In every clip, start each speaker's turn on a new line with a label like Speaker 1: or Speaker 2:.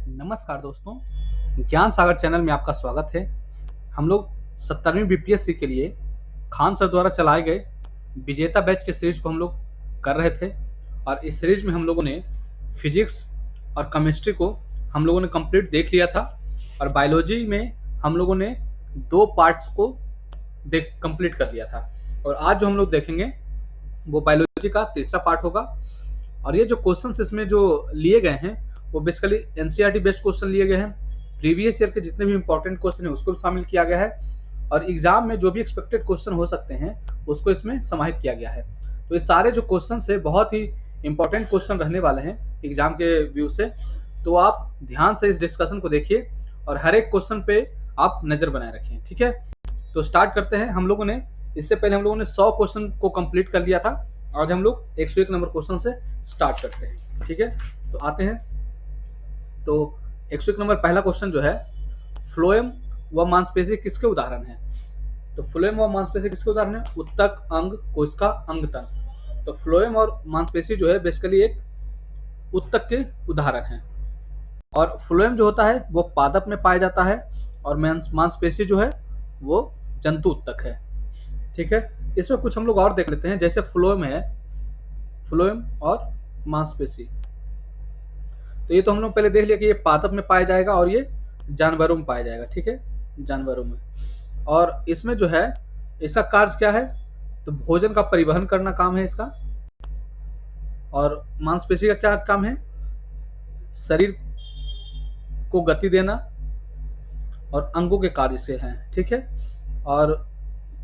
Speaker 1: नमस्कार दोस्तों, ज्ञान सागर चैनल में आपका स्वागत है। हम लोग 17वीं बीपीएससी के लिए खान सर द्वारा चलाए गए विजेता बैच के सीरीज को हम लोग कर रहे थे और इस सीरीज में हम लोगों ने फिजिक्स और केमिस्ट्री को हम लोगों ने कंप्लीट देख लिया था और बायोलॉजी में हम लोगों ने 2 पार्ट्स को कंप्लीट कर लिया था और आज जो हम लोग देखेंगे वो बायोलॉजी का तीसरा पार्ट होगा। और ये जो क्वेश्चंस इसमें जो लिए गए हैं वो बेसिकली एनसीईआरटी बेस्ड क्वेश्चन लिए गए हैं। प्रीवियस ईयर के जितने भी इंपॉर्टेंट क्वेश्चन है उसको भी शामिल किया गया है और एग्जाम में जो भी एक्सपेक्टेड क्वेश्चन हो सकते हैं उसको इसमें समाहित किया गया है। तो ये सारे जो क्वेश्चन है बहुत ही इंपॉर्टेंट क्वेश्चन रहने वाले हैं एग्जाम के व्यू से। तो आप ध्यान से इस डिस्कशन को देखिए और हर एक क्वेश्चन पे आप नजर बनाए रखें, ठीक है। तो स्टार्ट करते हैं। हम लोगों ने इससे पहले हम लोगों ने 100 क्वेश्चन को कंप्लीट कर लिया था। आज हम लोग 101 नंबर क्वेश्चन से स्टार्ट करते हैं, ठीक है। तो आते हैं। तो 101 नंबर पहला क्वेश्चन जो है, फ्लोएम व मांसपेशी किसके उदाहरण है। तो फ्लोएम व मांसपेशी किसके उदाहरण है? उत्तक, अंग, कोशिका, अंगतन। तो फ्लोएम और मांसपेशी जो है बेसिकली एक उत्तक के उदाहरण है और फ्लोएम जो होता है वो पादप में पाया जाता है और मांसपेशी जो है वो जंतु उत्तक है, ठीक है। इसमें कुछ हम लोग और देख लेते हैं, जैसे फ्लोएम है, फ्लोएम और मांसपेशी। तो ये तो हम लोग पहले देख लिया कि ये पादप में पाया जाएगा और ये जानवरों में पाया जाएगा, ठीक है, जानवरों में। और इसमें जो है इसका कार्य क्या है? तो भोजन का परिवहन करना काम है इसका। और मांसपेशी का क्या काम है? शरीर को गति देना और अंगों के कार्य से है, ठीक है। और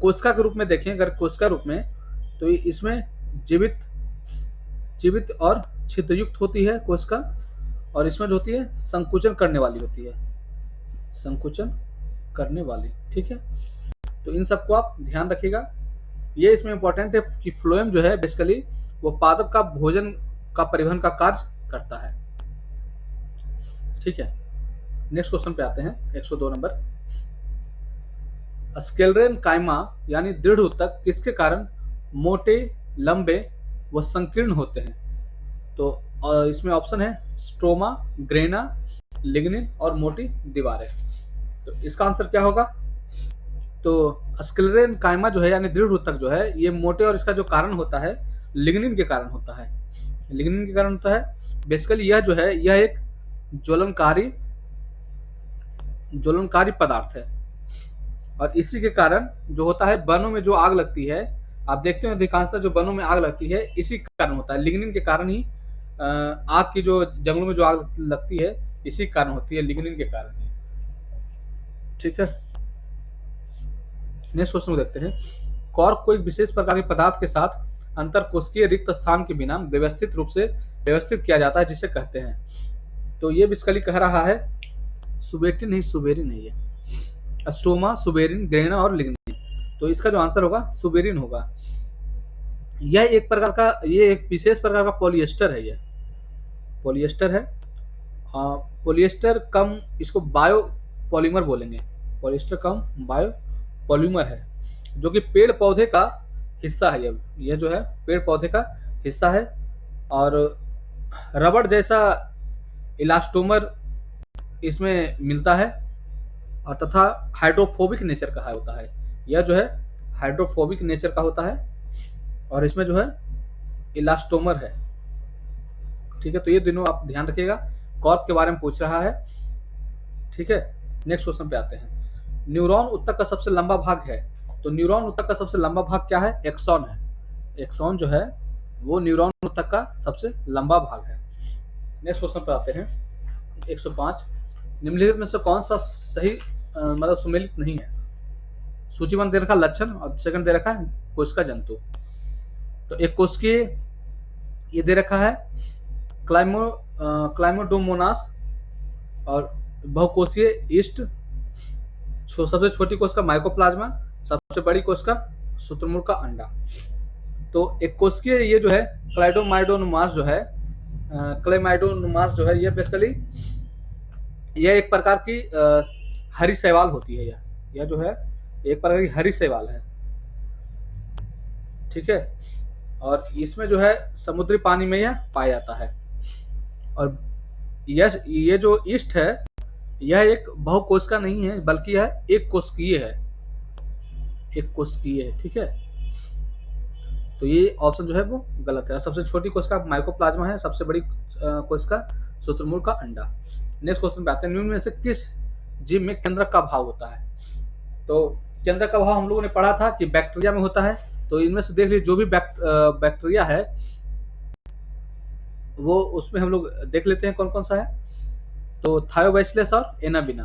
Speaker 1: कोशिका के रूप में देखें, अगर कोशिका रूप में, तो इसमें जीवित और छिद्रयुक्त होती है कोशिका और इसमें जो होती है संकुचन करने वाली होती है, संकुचन करने वाली, ठीक है। तो इन सबको आप ध्यान रखिएगा। ये इसमें इंपॉर्टेंट है कि फ्लोएम जो है बेसिकली वो पादप का भोजन का परिवहन का कार्य करता है, ठीक है। नेक्स्ट क्वेश्चन पे आते हैं, 102 नंबर। स्क्लेरन कायमा यानी दृढ़ उत्तक किसके कारण मोटे, लंबे व संकीर्ण होते हैं। तो इसमें ऑप्शन है स्ट्रोमा, ग्रेना, लिग्निन और मोटी दीवारें। तो इसका आंसर क्या होगा? तो स्क्लेरन कायमा जो है यानी दृढ़ उत्तक जो है ये मोटे और इसका जो कारण होता है लिग्निन के कारण होता है। लिग्निन के कारण होता है। बेसिकली यह जो है यह एक ज्वलनकारी पदार्थ है और इसी के कारण जो होता है वनों में जो आग लगती है, आप देखते हैं अधिकांशतः जो वनों में आग लगती है इसी कारण होता है, लिग्निन के कारण ही आग की जो जंगलों में जो आग लगती है इसी कारण होती है, लिग्निन के कारण ही, ठीक है। नेक्स्ट क्वेश्चन को देखते हैं। कॉर्क को एक विशेष प्रकार के पदार्थ के साथ अंतरकोशिकीय रिक्त स्थान के बिना व्यवस्थित रूप से व्यवस्थित किया जाता है जिसे कहते हैं। तो ये बेसिकली कह रहा है सुबेटिन नहीं, सुबेरिन नहीं है, स्ट्रोमा, सुबेरिन, ग्रेना और लिग्निन। तो इसका जो आंसर होगा सुबेरिन होगा। यह एक विशेष प्रकार का पॉलिएस्टर है, यह पॉलिएस्टर है। पॉलिएस्टर कम इसको बायो पॉलीमर बोलेंगे, पॉलिएस्टर कम बायो पॉलीमर है जो कि पेड़ पौधे का हिस्सा है। यह जो है पेड़ पौधे का हिस्सा है और रबड़ जैसा इलास्टोमर इसमें मिलता है और तथा हाइड्रोफोबिक नेचर का होता है। यह जो है हाइड्रोफोबिक नेचर का होता है और इसमें जो है इलास्टोमर है, ठीक है। तो ये दोनों आप ध्यान रखिएगा, कॉर्क के बारे में पूछ रहा है, ठीक है। नेक्स्ट क्वेश्चन पे आते हैं। न्यूरॉन उत्तक का सबसे लंबा भाग है। तो न्यूरॉन उत्तक का सबसे लंबा भाग क्या है? एक्सॉन है। एक्सॉन जो है वो न्यूरॉन उत्तक का सबसे लंबा भाग है। नेक्स्ट क्वेश्चन पे आते हैं, 105। निम्नलिखित में से कौन सा सही मतलब सुमेलित नहीं है? सूचीबद्ध दे रखा लक्षण और सेकंड दे रखा है कोशिका जंतु। तो एक कोशिकीय ये दे रखा है क्लाइमोडोमोनास और बहुकोशीय ईस्ट, सबसे छोटी कोशिका माइकोप्लाज्मा, सबसे बड़ी कोशिका शुतुरमुर्ग का अंडा। तो एक कोशिकीय ये जो है क्लाइडोमाइडोनोमास जो है, क्लेमाइडोनोमास जो है ये बेसिकली यह एक प्रकार की हरी शैवाल होती है। यह जो है एक प्रकार की हरी शैवाल है, ठीक है। और इसमें जो है समुद्री पानी में यह पाया जाता है और ये जो ईस्ट है, यह एक बहुकोशिका नहीं है, बल्कि यह एक कोशिकीय है, एक कोशिकीय है। ठीक है, तो ये ऑप्शन जो है वो गलत है। सबसे छोटी कोशिका माइकोप्लाज्मा है, सबसे बड़ी कोशिका शुतुरमुर्ग का अंडा। नेक्स्ट क्वेश्चन पे आते हैं, निम्न में से किस जीव में केंद्रक का भाव होता है? तो केंद्रक का भाव हम लोगों ने पढ़ा था कि बैक्टीरिया में होता है। तो इनमें से देख लीजिए, जो भी बैक्टीरिया है वो उसमें हम लोग देख लेते हैं कौन कौन सा है। तो थायोबैसिलस और एनाबिना,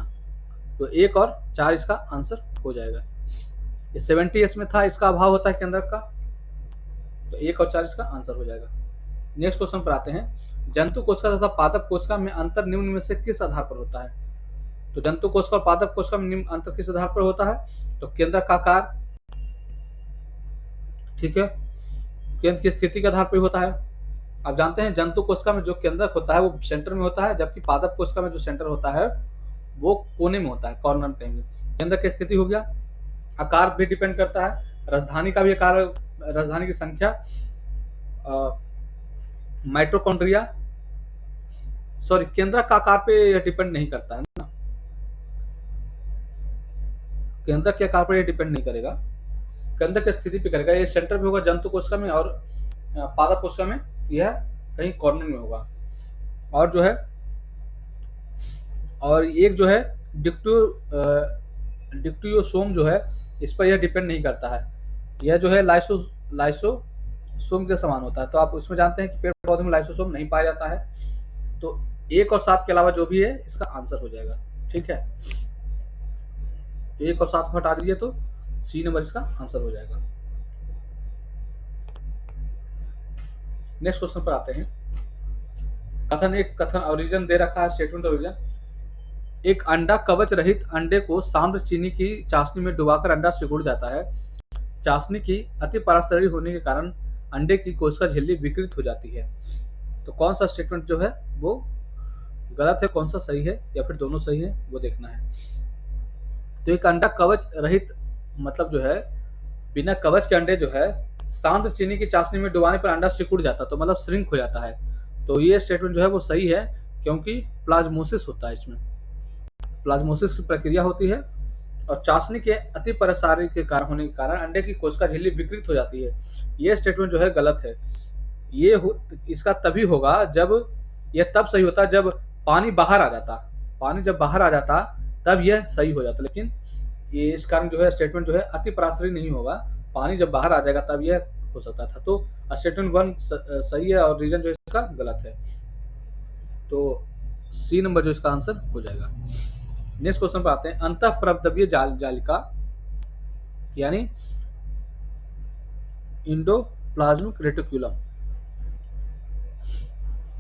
Speaker 1: तो 1 और 4 इसका आंसर हो जाएगा। ये 70s में था, इसका अभाव होता है केंद्रक का, तो 1 और 4 इसका आंसर हो जाएगा। नेक्स्ट क्वेश्चन पर आते हैं, जंतु कोशिका तथा पादप कोशिका में अंतर निम्न में से किस आधार पर होता है? तो जंतु कोशिका और पादप कोशिका में निम्न अंतर किस आधार पर होता है? तो केंद्रक का आकार, ठीक है, केंद्र की स्थिति के आधार पर होता है। आप जानते हैं जंतु कोशिका में जो केंद्रक होता है वो सेंटर में होता है, जबकि पादप कोशिका में जो सेंटर होता है वो कोने में होता है, कॉर्नर में कहेंगे। केंद्रक की स्थिति हो गया, आकार भी डिपेंड करता है, राजधानी का भी आकार, राजधानी की संख्या, माइटोकॉन्ड्रिया, सॉरी केंद्रक का आकार पे डिपेंड नहीं करता है ना, केंद्रक के आकार पर ये डिपेंड नहीं करेगा, केंद्रक की स्थिति पे करेगा। ये सेंटर में होगा जंतु कोशिका में, और पादप कोशिका में यह कहीं कॉर्नर में होगा। और जो है, और एक जो है डिक्टियोसोम जो है, इस पर यह डिपेंड नहीं करता है, यह जो है लाइसोसोम के समान होता है। तो आप उसमें जानते हैं कि पेड़ पौधे में लाइसोसोम नहीं पाया जाता है। तो 1 और 7 के अलावा जो भी है इसका आंसर हो जाएगा। ठीक है, 1 और 7 को हटा दीजिए तो सी नंबर इसका आंसर हो जाएगा। नेक्स्ट क्वेश्चन पर आते हैं, कथन ओरिजिन दे रखा है, स्टेटमेंट ओरिजिन। एक अंडा कवच रहित अंडे को सांद्र चीनी की चाशनी में डुबाकर अंडा सिकुड़ जाता है। चाशनी की अति पराशरी होने के कारण अंडे की कोशिका झिल्ली विकृत हो जाती है। तो कौन सा स्टेटमेंट जो है वो गलत है, कौन सा सही है, या फिर दोनों सही है, वो देखना है। तो एक अंडा कवच रहित मतलब जो है बिना कवच के अंडे जो है सांद्र चीनी की चाशनी में डुबाने पर अंडा सिकुड़ जाता, तो मतलब श्रिंक हो जाता है। तो ये स्टेटमेंट जो है वो सही है, क्योंकि प्लाज्मोसिस होता है, इसमें प्लाज्मोसिस की प्रक्रिया होती है, और चाशनी के अति प्रसारी के कारण होने के कारण अंडे की कोशिका झिल्ली विकृत हो जाती है। ये स्टेटमेंट जो है गलत है। इसका तभी होगा जब, यह तब सही होता जब पानी बाहर आ जाता, पानी जब बाहर आ जाता तब यह सही हो जाता। लेकिन ये इस कारण जो है स्टेटमेंट जो है अति पराशरी नहीं होगा, पानी जब बाहर आ जाएगा तब यह हो सकता था। तो स्टेटमेंट 1 सही है, और रीजन जो है इसका गलत है। तो सी नंबर जो इसका आंसर हो जाएगा। नेक्स्ट क्वेश्चन पर आते हैं, अंतःप्रवद्वीय जालिका यानी इंडोप्लाज्मिक रेटिकुलम,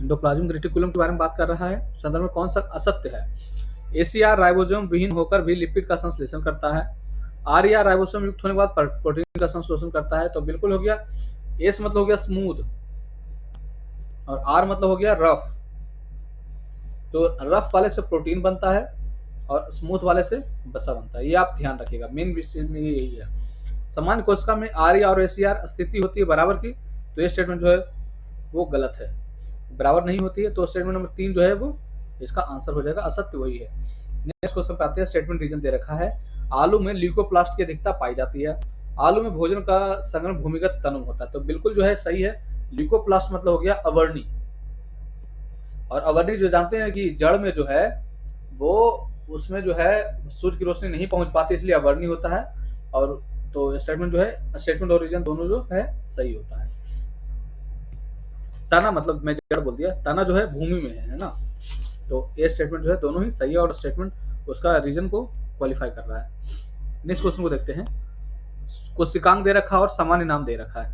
Speaker 1: इंडोप्लाज्मिक रेटिकुलम के बारे में बात कर रहा है। संदर्भ में कौन सा असत्य है? एसीआर राइबोसोम विहीन होकर भी लिपिड का संश्लेषण करता है। आरआर राइबोसोम युक्त होने के बाद प्रोटीन का संश्लेषण करता है। तो बिल्कुल हो गया। एस मतलब हो गया स्मूथ, और आर मतलब हो गया रफ। तो रफ वाले से प्रोटीन बनता है और स्मूथ वाले से वसा बनता है, ये आप ध्यान रखिएगा, मेन विषय में यही है। सामान्य कोशिका में आरआर और एसीआर स्थिति होती है बराबर की, तो ये स्टेटमेंट जो है वो गलत है, बराबर नहीं होती है। तो स्टेटमेंट नंबर 3 जो है वो इसका आंसर हो जाएगा, असत्य वही है। नेक्स्ट क्वेश्चन पे आते हैं, स्टेटमेंट रीजन दे रखा है, आलू में ल्यूकोप्लास्ट की अधिकता पाई जाती है। आलू में भोजन का संग्रहण भूमिगत तनु होता है। तो बिल्कुल जो है सही है। ल्यूकोप्लास्ट मतलब हो गया अवर्णी, और अवर्णी जो जानते हैं कि जड़ में जो है वो उसमें जो है सूर्य की रोशनी नहीं पहुंच पाती, इसलिए अवर्णी होता है। और तो स्टेटमेंट जो है, स्टेटमेंट और रीजन दोनों जो है सही होता है। तना मतलब मैं जड़ बोल दिया, तना जो है भूमि में है ना। तो ये स्टेटमेंट जो है दोनों ही सही है, और स्टेटमेंट उसका रीजन को क्वालिफाई कर रहा है। नेक्स्ट क्वेश्चन को देखते हैं, कोशिकांग दे रखा है और सामान्य नाम दे रखा है।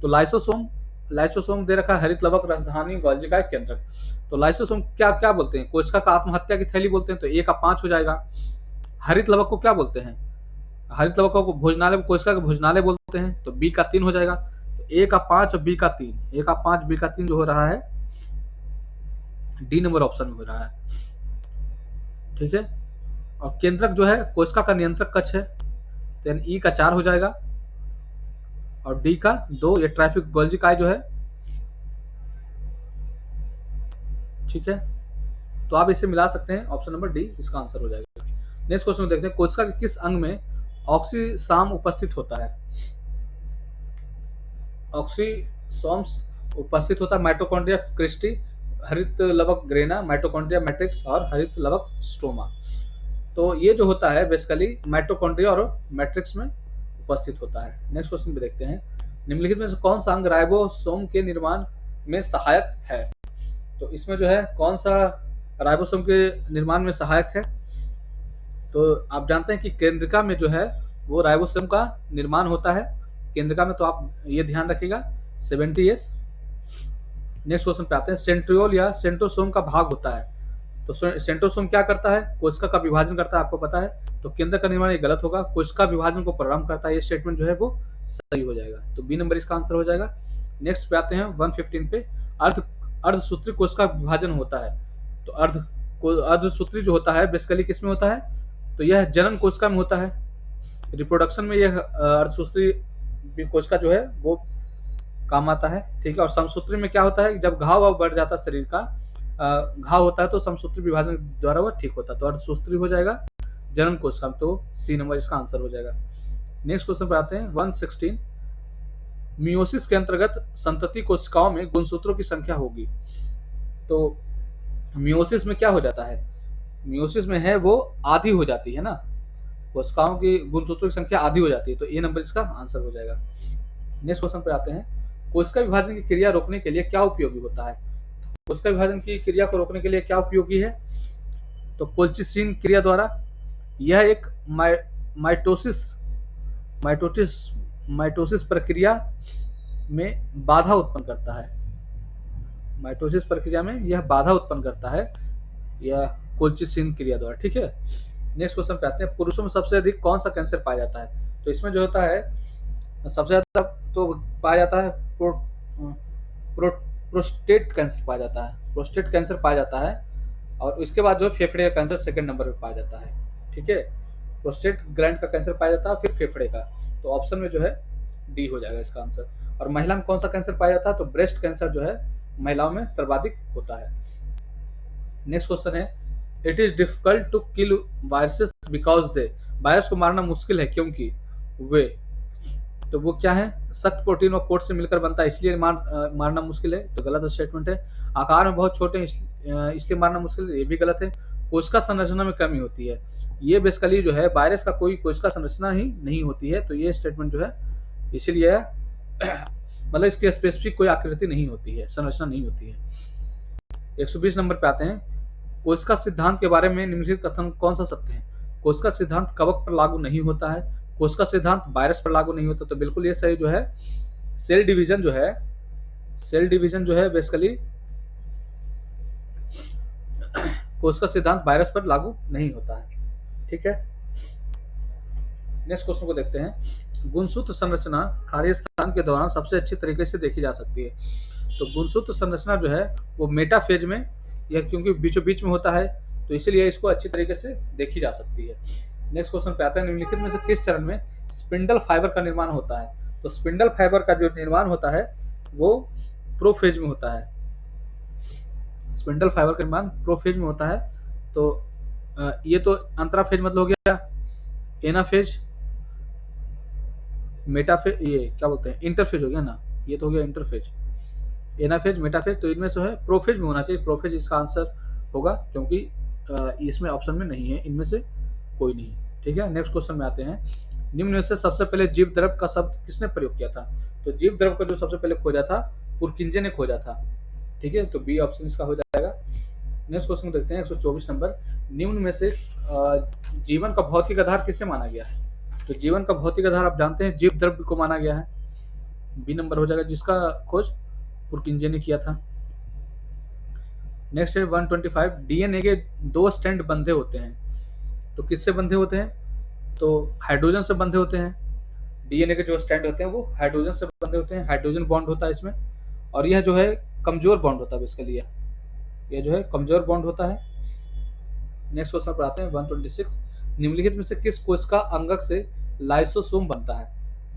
Speaker 1: तो लाइसोसोम दे रखा है, हरित लवक, राजधानी, गोल्जी का केंद्रक। तो लाइसोसोम क्या क्या बोलते हैं? कोशिका का आत्महत्या की थैली बोलते हैं, तो 1 का 5 हो जाएगा। हरित लवक को क्या बोलते हैं? हरित लवक को भोजनालय, कोशिका के भोजनालय बोलते हैं, तो बी का 3 हो जाएगा। तो ए का 5 और बी का 3, ए का 5 बी का 3 जो हो रहा है डी नंबर ऑप्शन में हो रहा है। ठीक है, और केंद्रक जो है कोशिका का नियंत्रक कक्ष है, तो ई का 4 हो जाएगा, और डी का 2 ये ट्रैफिक गोल्जी काय जो है। ठीक है, तो आप इसे मिला सकते हैं, ऑप्शन नंबर डी इसका आंसर हो जाएगा। नेक्स्ट क्वेश्चन देखते हैं, कोशिका के किस अंग में ऑक्सीसाम उपस्थित होता है? ऑक्सीसोम्स उपस्थित होता है माइटोकॉन्ड्रिया क्रिस्टी, हरित लवक ग्रेना, माइटोकॉन्ड्रिया मैट्रिक्स और हरित लवक स्ट्रोमा। तो ये जो होता है बेसिकली माइटोकॉन्ड्रिया और मैट्रिक्स में उपस्थित होता है। नेक्स्ट क्वेश्चन पे देखते हैं, निम्नलिखित में से कौन सा अंग राइबोसोम के निर्माण में सहायक है? तो इसमें जो है कौन सा राइबोसोम के निर्माण में सहायक है? तो आप जानते हैं कि केंद्रिका में जो है वो राइबोसोम का निर्माण होता है केंद्रिका में, तो आप ये ध्यान रखिएगा 70S। नेक्स्ट क्वेश्चन पे आते हैं, सेंट्रियोल या सेंट्रोसोम का भाग होता है। तो सेंट्रोसोम क्या करता है? कोशिका का विभाजन करता है, आपको पता है। तो केंद्र का निर्माण ये गलत होगा, कोशिका विभाजन को प्रारंभ करता है, ये स्टेटमेंट जो है वो सही हो जाएगा, तो बी नंबर इसका आंसर हो जाएगा। नेक्स्ट पे आते हैं 115 पे, अर्धसूत्री कोशिका विभाजन होता है। तो अर्धसूत्री जो होता है बेसिकली किस में होता है? तो यह जनन कोशिका में होता है, रिप्रोडक्शन में यह अर्धसूत्री कोशिका जो है वो काम आता है, ठीक है। और समसूत्री में क्या होता है? जब घाव बढ़ जाता है शरीर का, घाव होता है तो समसूत्री विभाजन द्वारा वो ठीक होता है, तो अर्धसूत्री हो जाएगा जनन कोशिका, तो सी नंबर इसका आंसर हो जाएगा। नेक्स्ट क्वेश्चन पर आते हैं 116, मियोसिस के अंतर्गत संतति कोशिकाओं में गुणसूत्रों की संख्या होगी। तो मियोसिस में क्या हो जाता है? मियोसिस में है वो आधी हो जाती है ना, कोशिकाओं की गुणसूत्रों की संख्या आधी हो जाती है, तो ए नंबर इसका आंसर हो जाएगा। नेक्स्ट क्वेश्चन पे आते हैं, कोशिका विभाजन की क्रिया रोकने के लिए क्या उपयोगी होता है? कोशिका विभाजन की क्रिया को रोकने के लिए क्या उपयोगी है? तो कोल्चिसिन क्रिया द्वारा, यह एक माइटोसिस प्रक्रिया में बाधा उत्पन्न करता है, माइटोसिस प्रक्रिया में यह बाधा उत्पन्न करता है, यह कोल्चिसिन क्रिया द्वारा, ठीक है। नेक्स्ट क्वेश्चन पे आते हैं, पुरुषों में सबसे अधिक कौन सा कैंसर पाया जाता है? तो इसमें जो होता है सबसे ज्यादा तो पाया जाता है प्रोस्टेट कैंसर पाया जाता है, प्रोस्टेट कैंसर पाया जाता है, और इसके बाद जो फेफड़े का कैंसर सेकंड नंबर पे पाया जाता है, ठीक है। प्रोस्टेट ग्लैंड का कैंसर पाया जाता है, फिर फेफड़े का, तो ऑप्शन में जो है डी हो जाएगा इसका आंसर। और महिला में कौन सा कैंसर पाया जाता है? तो ब्रेस्ट कैंसर जो है महिलाओं में सर्वाधिक होता है। नेक्स्ट क्वेश्चन है, it is difficult to kill viruses because they, virus को मारना मुश्किल है क्योंकि वे, तो वो क्या है? सख्त प्रोटीन और कोट से मिलकर बनता है इसलिए मारना मुश्किल है, तो गलत स्टेटमेंट है। आकार में बहुत छोटे हैं इसलिए मारना मुश्किल है, ये भी गलत है। कोशिका संरचना में कमी होती है, ये बेसिकली जो है वायरस का कोई कोशिका संरचना ही नहीं होती है, तो ये स्टेटमेंट जो है इसीलिए मतलब इसकी स्पेसिफिक कोई आकृति नहीं होती है, संरचना नहीं होती है। 120 नंबर पे आते हैं, कोशिका सिद्धांत के बारे में निम्नलिखित कथन कौन सा सत्य है? कोशिका सिद्धांत कवक पर लागू नहीं होता है, कोशिका सिद्धांत वायरस पर लागू नहीं होता, तो बिल्कुल ये सही जो है। सेल डिवीजन जो है बेसिकली कोशिका सिद्धांत वायरस पर लागू नहीं होता है, ठीक है। नेक्स्ट क्वेश्चन को देखते हैं, गुणसूत्र संरचना कार्य स्थान के दौरान सबसे अच्छी तरीके से देखी जा सकती है। तो गुणसूत्र संरचना जो है वो मेटाफेज में, यह क्योंकि बीचों बीच में होता है तो इसीलिए इसको अच्छी तरीके से देखी जा सकती है। नेक्स्ट क्वेश्चन पे आता है, निम्नलिखित में से किस चरण में स्पिंडल फाइबर का निर्माण होता है? तो स्पिंडल फाइबर का जो निर्माण होता है वो प्रोफेज में होता है, स्पिंडल फाइबर का निर्माण प्रोफेज में होता है। तो ये तो अंतराफेज मतलब हो गया, एनाफेज, मेटाफेज, ये क्या बोलते हैं इंटरफेज हो गया ना, ये तो हो गया इंटरफेज, एनाफेज, मेटाफेज, तो इनमें से है प्रोफेज में होना चाहिए, प्रोफेज इसका आंसर होगा क्योंकि इसमें ऑप्शन में नहीं है, इनमें से कोई नहीं, ठीक है। नेक्स्ट क्वेश्चन में आते हैं, निम्न में से सबसे पहले जीव द्रव का शब्द किसने प्रयोग किया था? तो जीव द्रव का जो सबसे पहले खोजा था पुरकिंजे ने खोजा था, ठीक है, तो बी ऑप्शन इसका हो जाएगा। नेक्स्ट क्वेश्चन देखते हैं 124 नंबर, निम्न में से जीवन का भौतिक आधार किसे माना गया है? तो जीवन का भौतिक आधार आप जानते हैं जीव द्रव्य को माना गया है, बी नंबर हो जाएगा, जिसका खोज पुरकिंजे ने किया था। नेक्स्ट है 125, डीएनए के 2 स्ट्रैंड बंधे होते हैं, तो किससे बंधे होते हैं? तो हाइड्रोजन से बंधे होते हैं, डीएनए के जो स्ट्रैंड होते हैं वो हाइड्रोजन से बंधे होते हैं, हाइड्रोजन बॉन्ड होता है इसमें, और यह जो है कमजोर बॉन्ड होता है बेसिकली, यह जो है कमजोर बॉन्ड होता है। नेक्स्ट क्वेश्चन पर आते हैं 126, निम्नलिखित में से किस कोशिका अंगक से लाइसोसोम बनता है?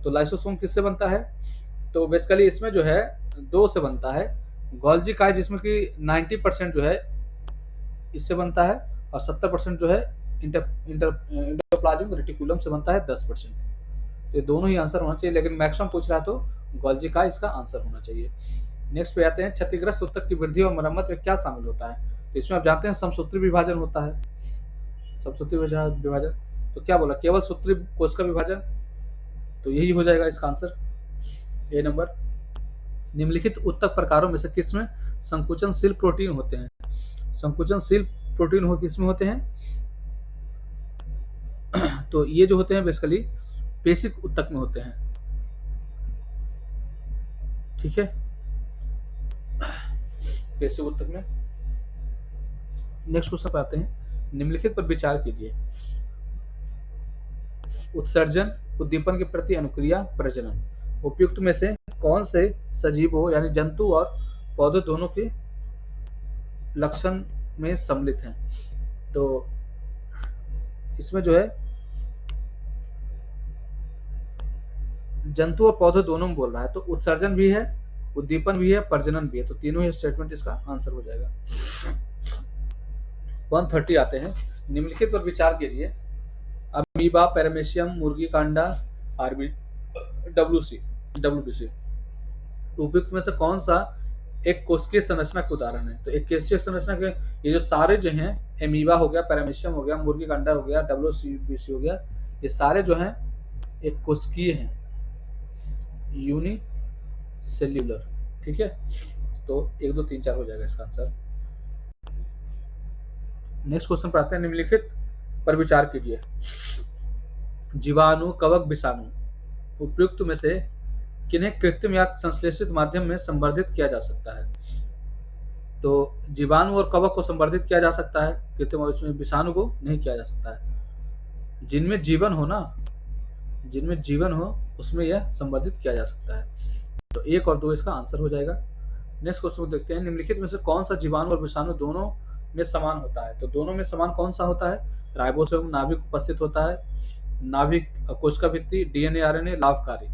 Speaker 1: तो लाइसोसोम किससे बनता है? तो बेसिकली इसमें जो है 2 से बनता है, गोल्जी काइज जिसमें कि 90% जो है इससे बनता है, और 70% जो है इंडोप्लाज्मिक रेटिकुलम से बनता है 10%। तो ये दोनों ही आंसर होना चाहिए, लेकिन मैक्सिमम पूछ रहा है तो गोल्जी का इसका आंसर होना चाहिए। नेक्स्ट पे आते हैं, क्षतिग्रस्त ऊतक की वृद्धि और मरम्मत में क्या शामिल होता है? तो इसमें आप जानते हैं समसूत्री विभाजन होता है, समसूत्री विभाजन। तो क्या बोला, केवल सूत्री कोश का विभाजन, तो यही हो जाएगा इसका आंसर, ए नंबर। निम्नलिखित ऊतक प्रकारों में से किसमें संकुचनशील प्रोटीन होते हैं? संकुचनशील प्रोटीन हो किसमें होते हैं? तो ये जो होते हैं बेसिकली पेशिक ऊतक में होते हैं, ठीक है, पेशिक ऊतक में। नेक्स्ट क्वेश्चन पे आते हैं, निम्नलिखित पर विचार कीजिए। उत्सर्जन, उद्दीपन के प्रति अनुक्रिया, प्रजनन, उपयुक्त में से कौन से सजीवों यानी जंतु और पौधों दोनों के लक्षण में सम्मिलित हैं? तो इसमें जो है जंतु और पौधे दोनों में बोल रहा है, तो उत्सर्जन भी है, उद्दीपन भी है, प्रजनन भी है, तो तीनों ही स्टेटमेंट इसका आंसर हो जाएगा। 130 आते हैं, निम्नलिखित पर विचार कीजिए। अमीबा, पैरामेशियम, मुर्गी का अंडा, आरबी, डब्ल्यूबीसी, उपयुक्त में से कौन सा एक कोशिकीय संरचना के उदाहरण है? तो एक कोशिकीय संरचना के ये जो सारे जो हैं, एमीबा हो गया, पैरामेशियम हो गया, मुर्गी का अंडा हो गया, डब्ल्यूबीसी हो गया, ये सारे जो हैं एक कोशिकीय हैं, यूनिसेल्यूलर, ठीक है। तो 1 2 3 4 हो जाएगा इसका आंसर। नेक्स्ट क्वेश्चन पर आते हैं, निम्नलिखित पर विचार कीजिए। जीवाणु, कवक, विषाणु, उपयुक्त में से किन्हें कृत्रिम या संश्लेषित माध्यम में संवर्धित किया जा सकता है? तो जीवाणु और कवक को संवर्धित किया जा सकता है कृत्रिम, और इसमें विषाणु को नहीं किया जा सकता है। जिनमें जीवन हो ना, जिनमें जीवन हो उसमें यह संवर्धित किया जा सकता है। तो 1 और 2 इसका आंसर हो जाएगा। नेक्स्ट क्वेश्चन को देखते हैं, निम्नलिखित में से कौन सा जीवाणु और विषाणु दोनों में समान होता है? तो दोनों में समान कौन सा होता है? राइबोसोम, नाभिक उपस्थित होता है, नाभिक कोशिका भित्ति, डीएनए आरएनए, लाभकारी।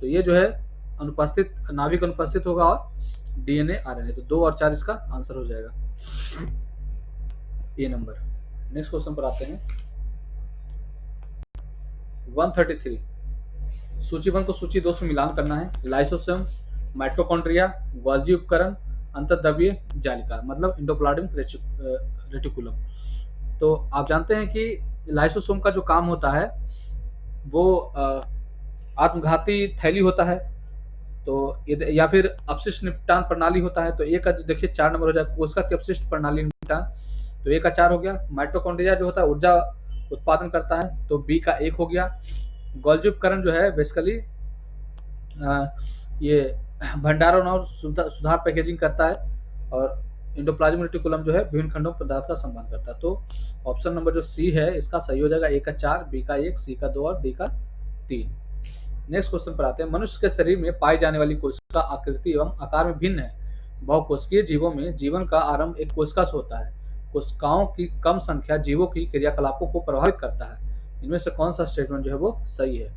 Speaker 1: तो ये जो है अनुपस्थित, नाभिक अनुपस्थित होगा और डीएनए आरएनए, तो 2 और 4 इसका आंसर हो जाएगा, ए नंबर। नेक्स्ट क्वेश्चन पर आते हैं, 133, सूचीबद्ध को सूची 2 से मिलान करना है। लाइसोसोम, माइटोकॉन्ड्रिया, गोल्जी उपकरण, अंतर्द्रव्यीय जालिका, मतलब इंडोप्लाज्मिक रेटिकुलम। तो आप जानते हैं कि लाइसोसोम का जो काम होता है वो आत्मघाती थैली होता है, तो या फिर अपशिष्ट निपटान प्रणाली होता है। तो ए का देखिए 4 नंबर हो जाएगा, कोशिका की अपशिष्ट प्रणाली निपटान, तो ए का 4 हो गया। माइटोकॉन्ड्रिया जो होता है ऊर्जा उत्पादन करता है, तो बी का 1 हो गया। गोल्जी उपकरण जो है बेसिकली ये भंडारण और सुधार पैकेजिंग करता है, और इंडोप्लाज्मिक रेटिकुलम जो है विभिन्न खंडों पदार्थ का संबंध करता है। तो ऑप्शन नंबर जो सी है इसका सही हो जाएगा, ए का 4, बी का 1, सी का 2 और डी का 3। नेक्स्ट क्वेश्चन पर आते हैं, मनुष्य के शरीर में पाई जाने वाली कोशिका आकृति एवं आकार में भिन्न है। बहुकोशिकीय जीवों में जीवन का आरंभ एक कोशिका से होता है। कोशिकाओं की कम संख्या जीवों की क्रियाकलापों को प्रभावित करता है। इनमें से कौन सा स्टेटमेंट जो है वो सही है?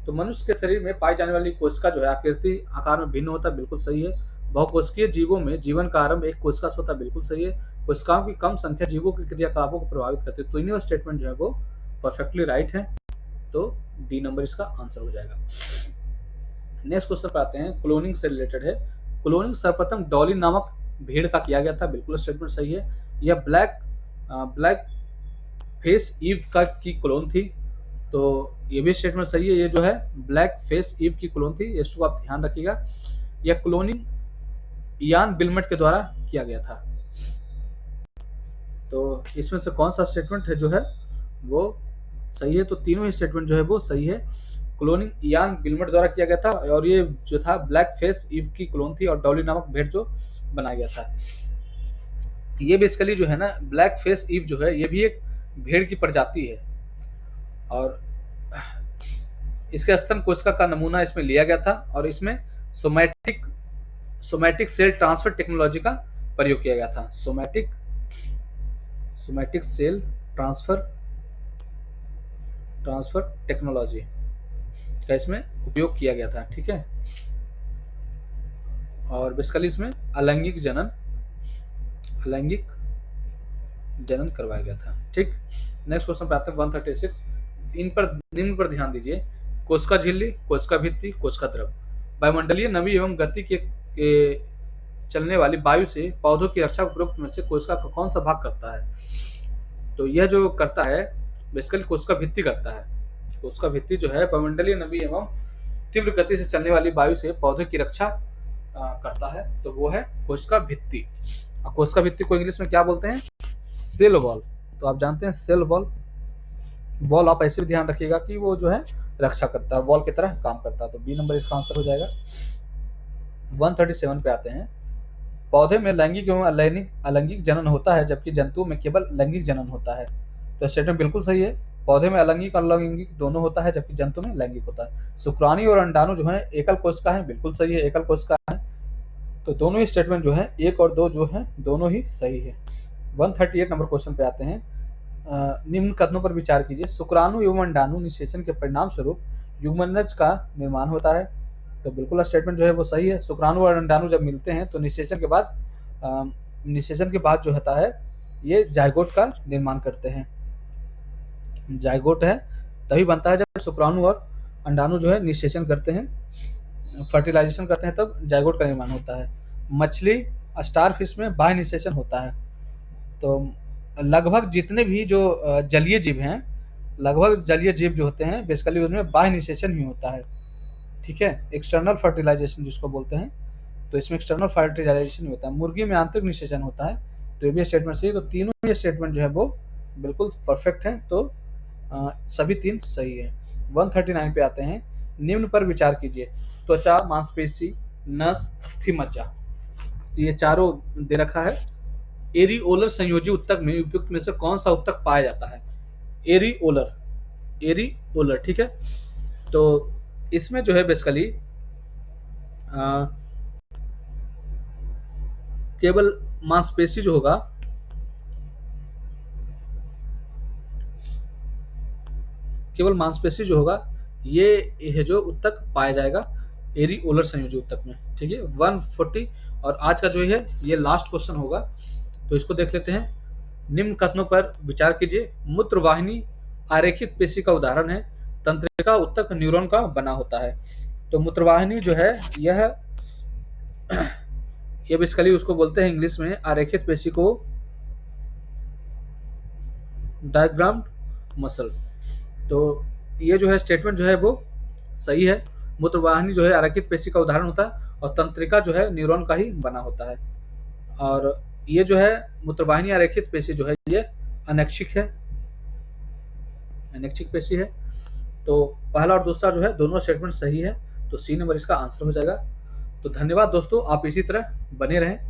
Speaker 1: तो मनुष्य के शरीर में पाई जाने वाली कोशिका जो है आकृति आकार में भिन्न होता है, बिल्कुल सही है। बहुकोशिकीय जीवों में जीवन का आरंभ एक कोशिका से होता है, बिल्कुल सही है। कोशिकाओं की कम संख्या जीवों की क्रियाकलापों को प्रभावित करती है, तो इन्हीं स्टेटमेंट जो है वो परफेक्टली राइट है, तो डी नंबर इसका आंसर हो जाएगा। नेक्स्ट क्वेश्चन पर आते हैं, क्लोनिंग से रिलेटेड है। क्लोनिंग सर्वप्रथम डॉली नामक भेड़ का किया गया था, बिल्कुल स्टेटमेंट सही है। यह ब्लैक फेस ईव का की क्लोन थी, तो ये भी स्टेटमेंट सही है। ये जो है ब्लैक फेस ईव की क्लोन थी, इसको आप ध्यान रखिएगा। यह क्लोनिंग इयान बिलमेट के द्वारा किया गया था। तो इसमें से कौन सा स्टेटमेंट है जो है वो सही है? तो तीनों ही स्टेटमेंट जो है वो सही है। क्लोनिंग इयान बिलमेट द्वारा किया गया था, और ये जो था ब्लैक फेस ईव की क्लोन थी, और डॉली नामक भेड़ जो बनाया गया था। ये बेसिकली जो है ना ब्लैक फेस ईव जो है ये भी एक भेड़ की प्रजाति है, और इसके स्तन कोशिका का नमूना इसमें लिया गया था, और इसमें सोमैटिक सेल ट्रांसफर टेक्नोलॉजी का प्रयोग किया गया था। सोमैटिक सेल ट्रांसफर टेक्नोलॉजी का इसमें उपयोग किया गया था, ठीक है। और बेसिकली इसमें अलैंगिक जनन करवाया गया था। ठीक, नेक्स्ट क्वेश्चन पे आते हैं 136। इन पर निम्न पर ध्यान दीजिए। कोशिका झिल्ली, कोशिका भित्ति, कोशिका द्रव। वायुमंडलीय नमी एवं गति के चलने वाली वायु से पौधों की रक्षा उपरोक्त में से कोशिका का कौन सा भाग करता है? तो यह जो करता है बेसिकली कोशिका भित्ति करता है। कोशिका भित्ति जो है वायुमंडलीय नमी एवं तीव्र गति से चलने वाली वायु से पौधे की रक्षा करता है, तो वो है कोशिका भित्ति। कोशिका भित्ति को इंग्लिश में क्या बोलते हैं? Cell wall. तो आप जानते हैं सेल वॉल। वॉल आप ऐसे भी ध्यान रखिएगा कि वो जो है रक्षा करता है, वॉल की तरह काम करता है। तो बी नंबर इसका आंसर हो जाएगा। 137 पे आते हैं। पौधे में लैंगिक एवं अलैंगिक जनन होता है, जबकि जंतुओं में केवल लैंगिक जनन होता है। तो स्टेटमेंट बिल्कुल सही है। पौधे में अलैंगिक और अलैंगिक दोनों होता है, जबकि जंतु में लैंगिक होता है। शुक्राणु और अंडाणु जो है एकल कोशिका है, बिल्कुल सही है, एकल कोशिका है। तो दोनों ही स्टेटमेंट जो है 1 और 2 जो है दोनों ही सही है। 138 नंबर क्वेश्चन पे आते हैं। निम्न कथनों पर विचार कीजिए। शुक्राणु एवं अंडाणु निषेचन के परिणाम स्वरूप युग्मनज का निर्माण होता है। तो बिल्कुल स्टेटमेंट जो है वो सही है। शुक्राणु और अंडाणु जब मिलते हैं तो निषेचन के बाद जो होता है ये जायगोट का निर्माण करते हैं। जायगोट है तभी बनता है जब शुक्राणु और अंडाणु जो है निषेचन करते हैं, फर्टिलाइजेशन करते हैं, तब जायगोट का निर्माण होता है। मछली स्टारफिश में बाह्य निषेचन होता है। तो लगभग जितने भी जो जलीय जीव हैं, लगभग जलीय जीव जो होते हैं बेसिकली उनमें बाह्य निषेचन ही होता है। ठीक है, एक्सटर्नल फर्टिलाइजेशन जिसको बोलते हैं, तो इसमें एक्सटर्नल फर्टिलाइजेशन ही होता है। मुर्गी में आंतरिक निषेचन होता है। तो ये भी स्टेटमेंट सही है। तो तीनों ये स्टेटमेंट जो है वो बिल्कुल परफेक्ट है। तो सभी 3 सही है। 139 पे आते हैं। निम्न पर विचार कीजिए। त्वचा, मांसपेशी, नस, अस्थि, मज्जा। तो ये चारों दे रखा है। एरिओलर संयोजी उत्तक में उपयुक्त में से कौन सा उत्तक पाया जाता है? एरिओलर। ठीक है, तो इसमें जो है बेसिकली केवल मांसपेशी जो होगा, ये जो उत्तक पाया जाएगा एरिओलर संयोजी उत्तक में। ठीक है, 140 और आज का जो है ये लास्ट क्वेश्चन होगा, तो इसको देख लेते हैं। निम्न कथनों पर विचार कीजिए। मूत्रवाहिनी आरेखित पेशी का उदाहरण है। तंत्रिका उत्तक न्यूरॉन का बना होता है। तो मूत्रवाहिनी जो है ये बेसिकली उसको बोलते हैं इंग्लिश में आरेखित पेशी को डायग्राम मसल। तो ये जो है स्टेटमेंट जो है वो सही है। मूत्रवाहिनी जो है आरेखित पेशी का उदाहरण होता है और तंत्रिका जो है न्यूरॉन का ही बना होता है। और ये जो है मूत्रवाहिनी आरेखित पेशी जो है ये अनैक्षिक पेशी है। तो पहला और दूसरा जो है दोनों स्टेटमेंट सही है। तो सी नंबर इसका आंसर हो जाएगा। तो धन्यवाद दोस्तों, आप इसी तरह बने रहें।